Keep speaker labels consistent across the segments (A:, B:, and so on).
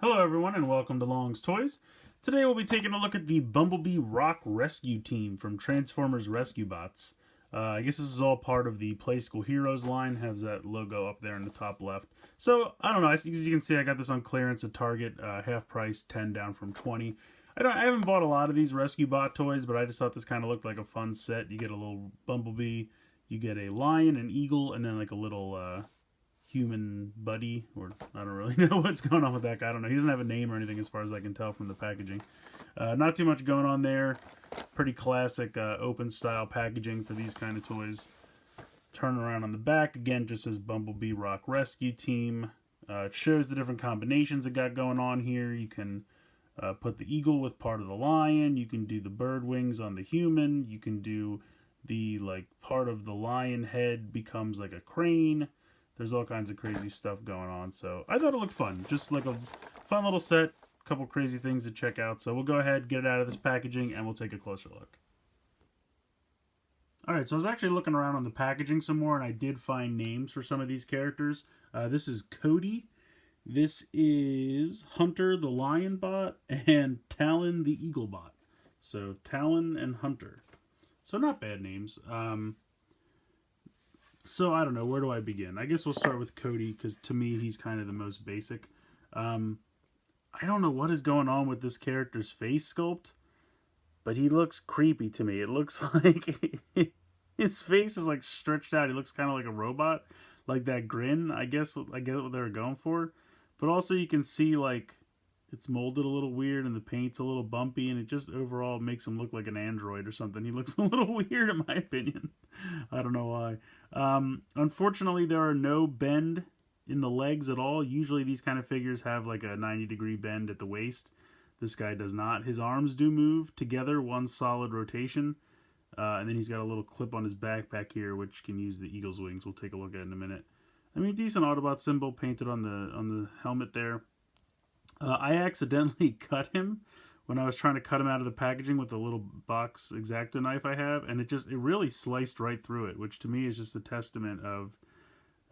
A: Hello everyone and welcome to Long's Toys. Today we'll be taking a look at the Bumblebee Rock Rescue Team from Transformers Rescue Bots. I guess this is all part of the Playskool Heroes line, has that logo up there in the top left. So, I don't know, as you can see I got this on clearance at Target, half price, 10 down from 20. I haven't bought a lot of these Rescue Bot toys, but I just thought this kind of looked like a fun set. You get a little Bumblebee, you get a lion, an eagle, and then like a little human buddy, or I don't really know what's going on with that guy. I don't know. He doesn't have a name or anything as far as I can tell from the packaging. Not too much going on there. Pretty classic open style packaging for these kind of toys. Turn around on the back, again, just says Bumblebee Rock Rescue Team. It shows the different combinations it got going on here. You can put the eagle with part of the lion. You can do the bird wings on the human. You can do the part of the lion head becomes like a crane. There's all kinds of crazy stuff going on, so I thought it looked fun. Just like a fun little set, a couple crazy things to check out. So we'll go ahead, get it out of this packaging, and we'll take a closer look. Alright, so I was actually looking around on the packaging some more, and I did find names for some of these characters. This is Cody. This is Hunter the Lion Bot, and Talon the Eagle Bot. So Talon and Hunter. So not bad names. So, I don't know, where do I begin? I guess we'll start with Cody, because to me, he's kind of the most basic. I don't know what is going on with this character's face sculpt, but he looks creepy to me. It looks like his face is like stretched out. He looks kind of like a robot, like that grin, I get what they were going for. But also you can see like it's molded a little weird and the paint's a little bumpy, and it just overall makes him look like an android or something. He looks a little weird in my opinion. I don't know why. Unfortunately, there are no bend in the legs at all. Usually these kind of figures have like a 90-degree bend at the waist. This guy does not. His arms do move together, one solid rotation. And then he's got a little clip on his back here, which can use the eagle's wings. We'll take a look at it in a minute. I mean, decent Autobot symbol painted on the helmet there. I accidentally cut him when I was trying to cut him out of the packaging with the little box X-Acto knife I have, and it really sliced right through it, which to me is just a testament of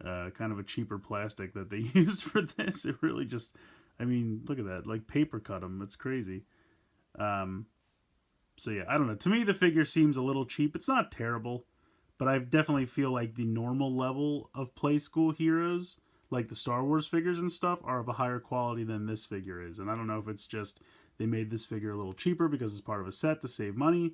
A: kind of a cheaper plastic that they used for this. It really just, I mean, look at that, like paper cut him. It's crazy. So yeah, I don't know. To me, the figure seems a little cheap. It's not terrible, but I definitely feel like the normal level of Playskool heroes, like the Star Wars figures and stuff, are of a higher quality than this figure is. And I don't know if it's just they made this figure a little cheaper because it's part of a set to save money.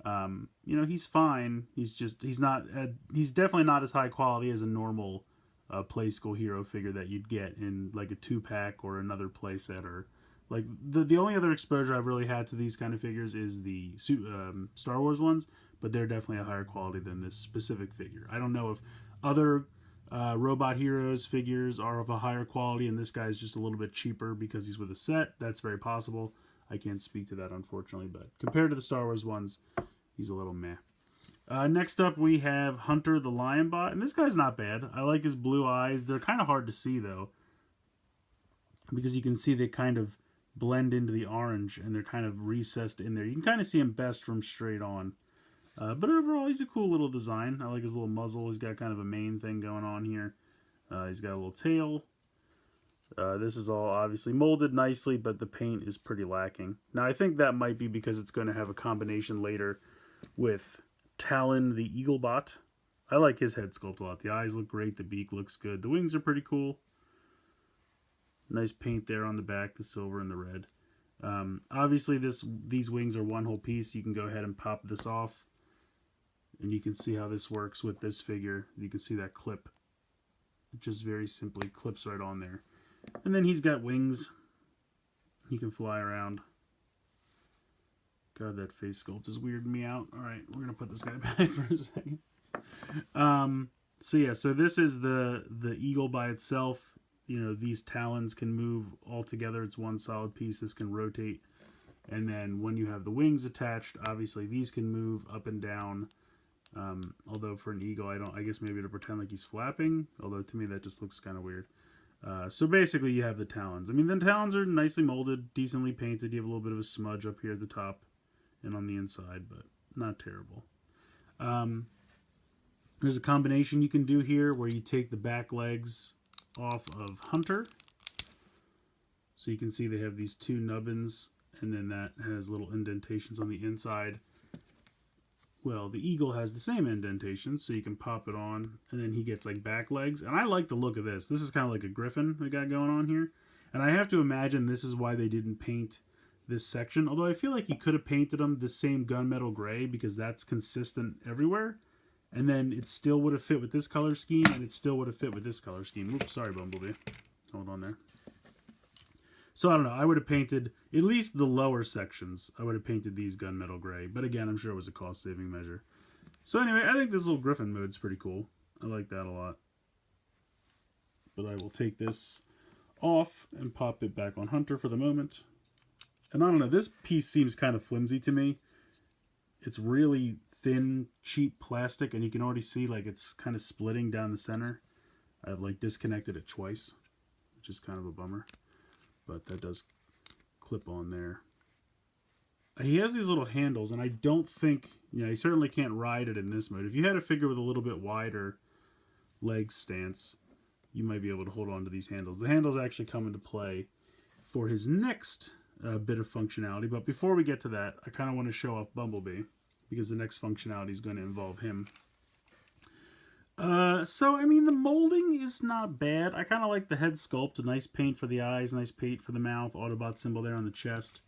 A: You know, he's fine. He's definitely not as high quality as a normal Playskool hero figure that you'd get in like a 2-pack or another playset. Or like the only other exposure I've really had to these kind of figures is the Star Wars ones, but they're definitely a higher quality than this specific figure. I don't know if other Robot Heroes figures are of a higher quality and this guy's just a little bit cheaper because he's with a set. That's very possible. I can't speak to that, unfortunately, but compared to the Star Wars ones, he's a little meh. Next up, we have Hunter the Lion Bot, and this guy's not bad. I like his blue eyes. They're kind of hard to see, though, because you can see they kind of blend into the orange, and they're kind of recessed in there. You can kind of see him best from straight on. But overall, he's a cool little design. I like his little muzzle. He's got kind of a mane thing going on here. He's got a little tail. This is all obviously molded nicely, but the paint is pretty lacking. Now, I think that might be because it's going to have a combination later with Talon the Eagle Bot. I like his head sculpt a lot. The eyes look great. The beak looks good. The wings are pretty cool. Nice paint there on the back, the silver and the red. Obviously, these wings are one whole piece. You can go ahead and pop this off. And you can see how this works with this figure. You can see that clip. It just very simply clips right on there. And then he's got wings. He can fly around. God, that face sculpt is weirding me out. Alright, we're going to put this guy back for a second. So yeah, so this is the eagle by itself. You know, these talons can move all together. It's one solid piece. This can rotate. And then when you have the wings attached, obviously these can move up and down. Although for an eagle, I guess maybe to pretend like he's flapping. Although to me that just looks kind of weird. So basically you have the talons. I mean, the talons are nicely molded, decently painted. You have a little bit of a smudge up here at the top and on the inside, but not terrible. There's a combination you can do here where you take the back legs off of Hunter. So you can see they have these two nubbins, and then that has little indentations on the inside. Well, the eagle has the same indentations, so you can pop it on, and then he gets like back legs. And I like the look of this. This is kind of like a griffin we got going on here. And I have to imagine this is why they didn't paint this section. Although I feel like you could have painted them the same gunmetal gray, because that's consistent everywhere. And then it still would have fit with this color scheme, and it still would have fit with this color scheme. Oops, sorry, Bumblebee. Hold on there. So I don't know. I would have painted at least the lower sections. I would have painted these gunmetal gray. But again, I'm sure it was a cost-saving measure. So anyway, I think this little griffin mode's pretty cool. I like that a lot. But I will take this off and pop it back on Hunter for the moment. And I don't know. This piece seems kind of flimsy to me. It's really thin, cheap plastic, and you can already see like it's kind of splitting down the center. I've like disconnected it twice, which is kind of a bummer. But that does clip on there. He has these little handles, and I don't think, you certainly can't ride it in this mode. If you had a figure with a little bit wider leg stance, you might be able to hold on to these handles. The handles actually come into play for his next bit of functionality. But before we get to that, I kind of want to show off Bumblebee, because the next functionality is going to involve him. So, I mean, the molding is not bad. I kind of like the head sculpt. A nice paint for the eyes, nice paint for the mouth, Autobot symbol there on the chest.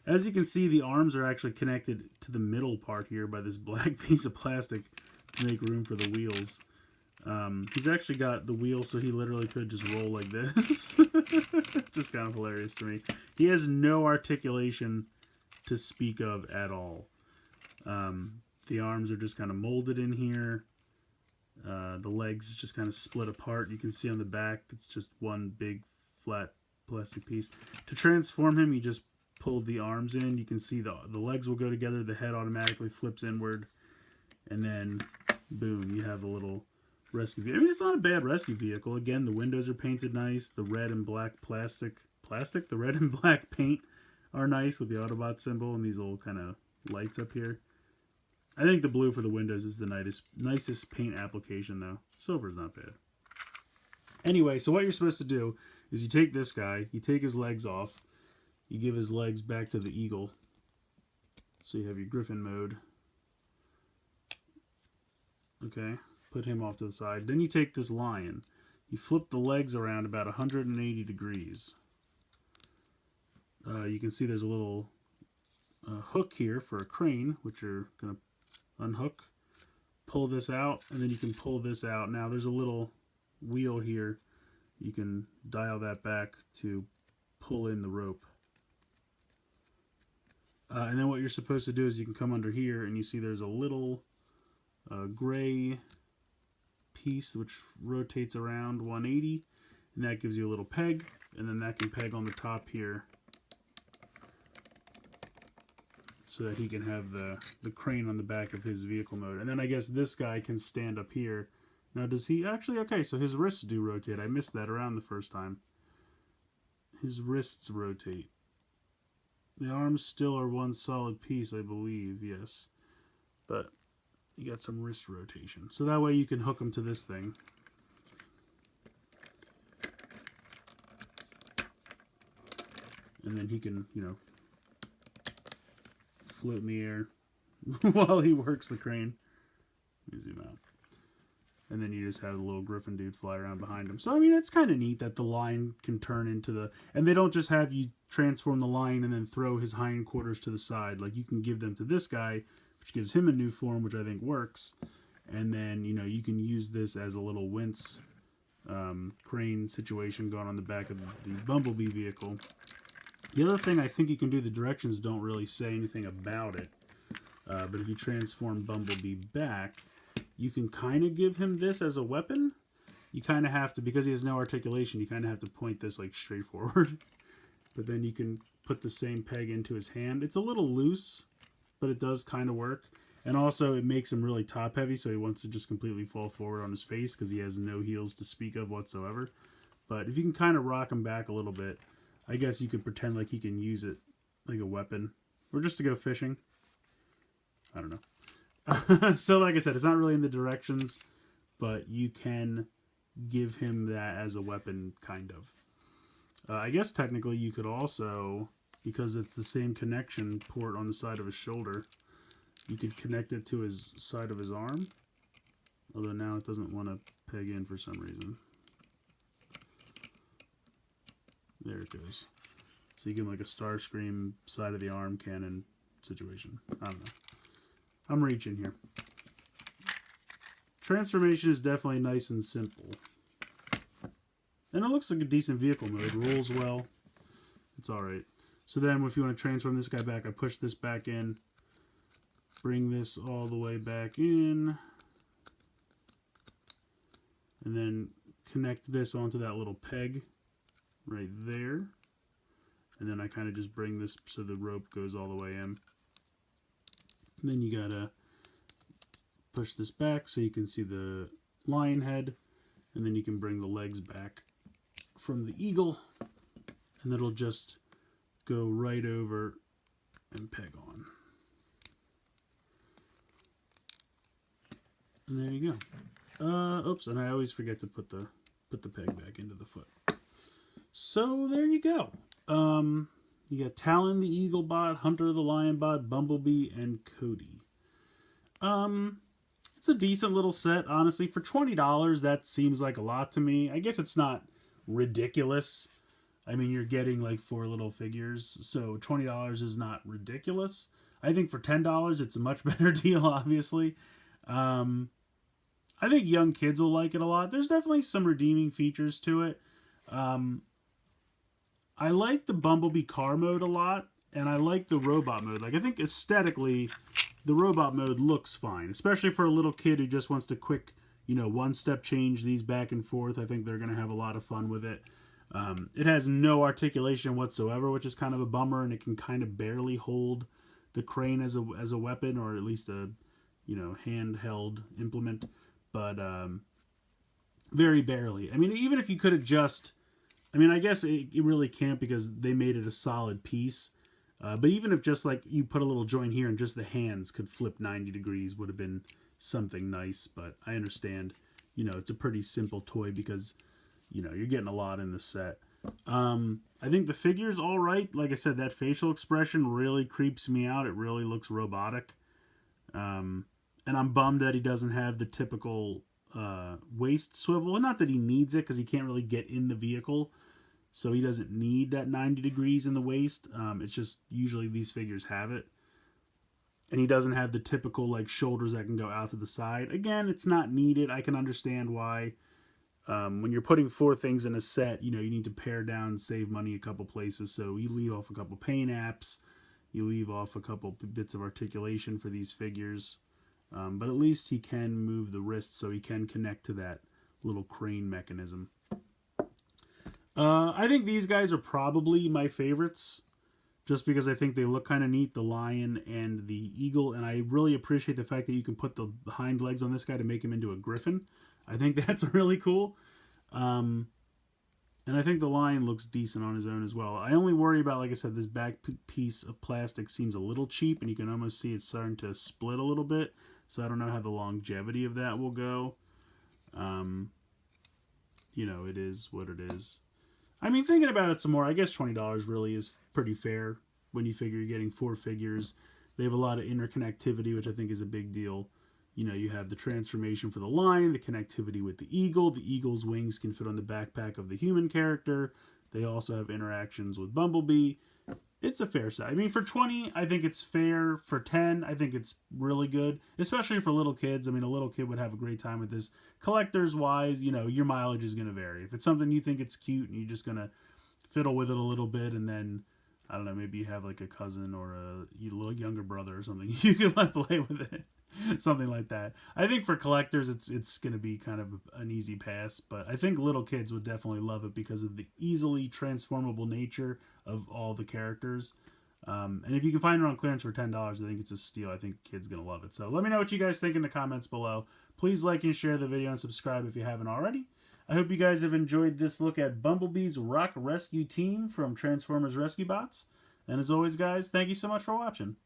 A: As you can see, the arms are actually connected to the middle part here by this black piece of plastic to make room for the wheels. He's actually got the wheels, so he literally could just roll like this. Just kind of hilarious to me. He has no articulation to speak of at all. The arms are just kind of molded in here. The legs just kind of split apart. You can see on the back, it's just one big flat plastic piece. To transform him, you just pull the arms in. You can see the legs will go together. The head automatically flips inward. And then, boom, you have a little rescue vehicle. I mean, it's not a bad rescue vehicle. Again, the windows are painted nice. The red and black the red and black paint are nice with the Autobot symbol and these little kind of lights up here. I think the blue for the windows is the nicest paint application, though. Silver's not bad. Anyway, so what you're supposed to do is you take this guy, you take his legs off, you give his legs back to the eagle. So you have your griffin mode. Okay, put him off to the side. Then you take this lion. You flip the legs around about 180 degrees. You can see there's a little hook here for a crane, which you're going to unhook, pull this out, and then you can pull this out. Now there's a little wheel here. You can dial that back to pull in the rope. And then what you're supposed to do is you can come under here and you see there's a little gray piece which rotates around 180, and that gives you a little peg, and then that can peg on the top here so that he can have the crane on the back of his vehicle mode. And then I guess this guy can stand up here. Now does he actually, okay, so his wrists do rotate. I missed that around the first time. His wrists rotate. The arms still are one solid piece, I believe, yes. But you got some wrist rotation. So that way you can hook him to this thing. And then he can, float in the air while he works the crane. Let me zoom out. And then you just have the little griffin dude fly around behind him. So, I mean, it's kind of neat that the line can turn into the... And they don't just have you transform the lion and then throw his hindquarters to the side. Like, you can give them to this guy, which gives him a new form, which I think works. And then, you can use this as a little wince crane situation going on the back of the Bumblebee vehicle. The other thing I think you can do, the directions don't really say anything about it. But if you transform Bumblebee back, you can kind of give him this as a weapon. You kind of have to, because he has no articulation, you kind of have to point this like straight forward. But then you can put the same peg into his hand. It's a little loose, but it does kind of work. And also it makes him really top heavy, so he wants to just completely fall forward on his face because he has no heels to speak of whatsoever. But if you can kind of rock him back a little bit, I guess you could pretend like he can use it like a weapon. Or just to go fishing. I don't know. So like I said, it's not really in the directions, but you can give him that as a weapon, kind of. I guess technically you could also, because it's the same connection port on the side of his shoulder, you could connect it to his side of his arm. Although now it doesn't want to peg in for some reason. There it goes. So you get like a Starscream side of the arm cannon situation. I don't know. I'm reaching here. Transformation is definitely nice and simple. And it looks like a decent vehicle mode. It rolls well. It's alright. So then if you want to transform this guy back, I push this back in. Bring this all the way back in. And then connect this onto that little peg right there. And then I kind of just bring this so the rope goes all the way in. And then you gotta push this back so you can see the lion head. And then you can bring the legs back from the eagle. And it'll just go right over and peg on. And there you go. Oops, and I always forget to put the peg back into the foot. So there you go. You got Talon the Eagle Bot, Hunter the Lion Bot, Bumblebee, and Cody. It's a decent little set, honestly. For $20, that seems like a lot to me. I guess it's not ridiculous. I mean, you're getting like 4 little figures, so $20 is not ridiculous. I think for $10, it's a much better deal, obviously. I think young kids will like it a lot. There's definitely some redeeming features to it. I like the Bumblebee car mode a lot, and I like the robot mode. Like, I think aesthetically, the robot mode looks fine, especially for a little kid who just wants to quick, you know, one-step change these back and forth. I think they're going to have a lot of fun with it. It has no articulation whatsoever, which is kind of a bummer, and it can kind of barely hold the crane as a weapon, or at least a, you know, handheld implement. But very barely. I mean, even if you could adjust, I mean, I guess it really can't because they made it a solid piece. But even if just like you put a little joint here and just the hands could flip 90 degrees, would have been something nice. But I understand, you know, it's a pretty simple toy because, you know, you're getting a lot in the set. I think the figure's all right. Like I said, that facial expression really creeps me out. It really looks robotic. And I'm bummed that he doesn't have the typical waist swivel. And not that he needs it, because he can't really get in the vehicle. So he doesn't need that 90 degrees in the waist. It's just usually these figures have it. And he doesn't have the typical like shoulders that can go out to the side. Again, it's not needed. I can understand why. When you're putting 4 things in a set, you know, you need to pare down and save money a couple places. So you leave off a couple paint apps. You leave off a couple bits of articulation for these figures. But at least he can move the wrist so he can connect to that little crane mechanism. I think these guys are probably my favorites, just because I think they look kind of neat, the lion and the eagle, and I really appreciate the fact that you can put the hind legs on this guy to make him into a griffin. I think that's really cool. And I think the lion looks decent on his own as well. I only worry about, like I said, this back piece of plastic seems a little cheap, and you can almost see it's starting to split a little bit. So I don't know how the longevity of that will go. You know, it is what it is. I mean, thinking about it some more, I guess $20 really is pretty fair when you figure you're getting 4 figures. They have a lot of interconnectivity, which I think is a big deal. You know, you have the transformation for the lion, the connectivity with the eagle. The eagle's wings can fit on the backpack of the human character. They also have interactions with Bumblebee. It's a fair set. I mean, for 20, I think it's fair. For 10, I think it's really good, especially for little kids. I mean, a little kid would have a great time with this. Collectors-wise, you know, your mileage is going to vary. If it's something you think it's cute and you're just going to fiddle with it a little bit, and then, I don't know, maybe you have like a cousin or a little younger brother or something, you can let play with it. Something like that. I think for collectors, it's going to be kind of an easy pass, but I think little kids would definitely love it because of the easily transformable nature of all the characters. And if you can find it on clearance for $10, I think it's a steal. I think kids going to love it. So let me know what you guys think in the comments below. Please like and share the video and subscribe if you haven't already. I hope you guys have enjoyed this look at Bumblebee's Rock Rescue Team from Transformers Rescue Bots. And as always, guys, thank you so much for watching.